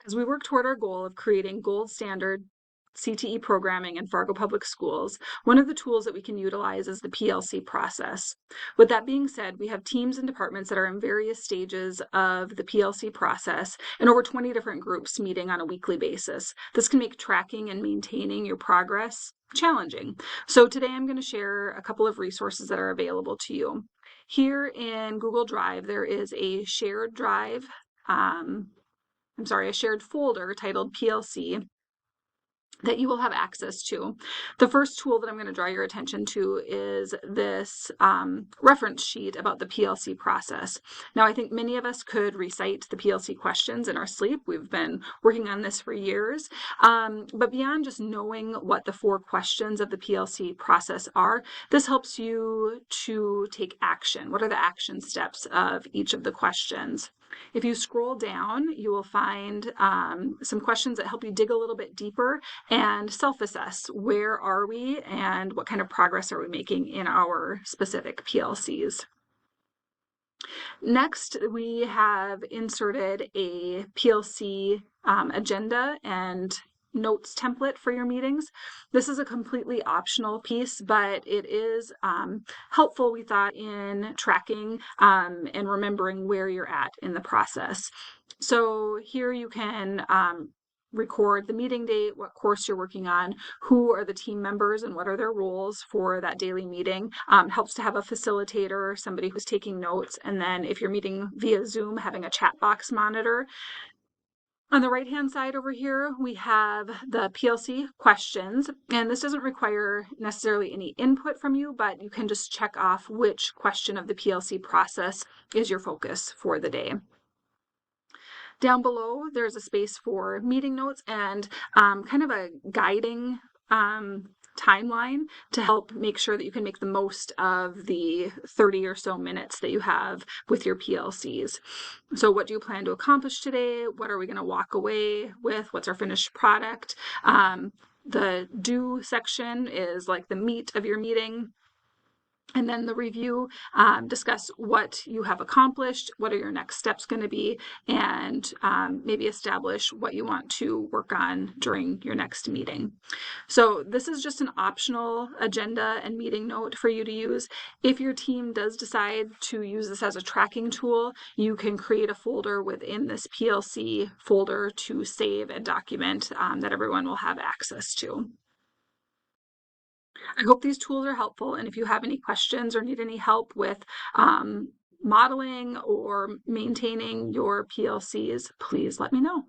As we work toward our goal of creating gold standard CTE programming in Fargo Public Schools, one of the tools that we can utilize is the PLC process. With that being said, we have teams and departments that are in various stages of the PLC process and over 20 different groups meeting on a weekly basis. This can make tracking and maintaining your progress challenging. So today I'm going to share a couple of resources that are available to you. Here in Google Drive, there is a shared drive, a shared folder titled PLC that you will have access to. The first tool that I'm going to draw your attention to is this reference sheet about the PLC process. Now, I think many of us could recite the PLC questions in our sleep. We've been working on this for years. But beyond just knowing what the 4 questions of the PLC process are, this helps you to take action. What are the action steps of each of the questions? If you scroll down, you will find some questions that help you dig a little bit deeper and self-assess. Where are we and what kind of progress are we making in our specific PLCs? Next, we have inserted a PLC agenda and notes template for your meetings. This is a completely optional piece, but it is helpful, we thought, in tracking and remembering where you're at in the process. So here you can record the meeting date, what course you're working on, who are the team members and what are their roles for that daily meeting. Helps to have a facilitator, somebody who's taking notes, and then if you're meeting via Zoom, having a chat box monitor. On the right-hand side over here, we have the PLC questions, and this doesn't require necessarily any input from you, but you can just check off which question of the PLC process is your focus for the day. Down below, there's a space for meeting notes and kind of a guiding timeline to help make sure that you can make the most of the 30 or so minutes that you have with your PLCs. So what do you plan to accomplish today? What are we going to walk away with? What's our finished product? The do section is like the meat of your meeting. And then the review, discuss what you have accomplished, what are your next steps going to be, and maybe establish what you want to work on during your next meeting. So this is just an optional agenda and meeting note for you to use. If your team does decide to use this as a tracking tool, you can create a folder within this PLC folder to save and document that everyone will have access to. I hope these tools are helpful, and if you have any questions or need any help with modeling or maintaining your PLCs, please let me know.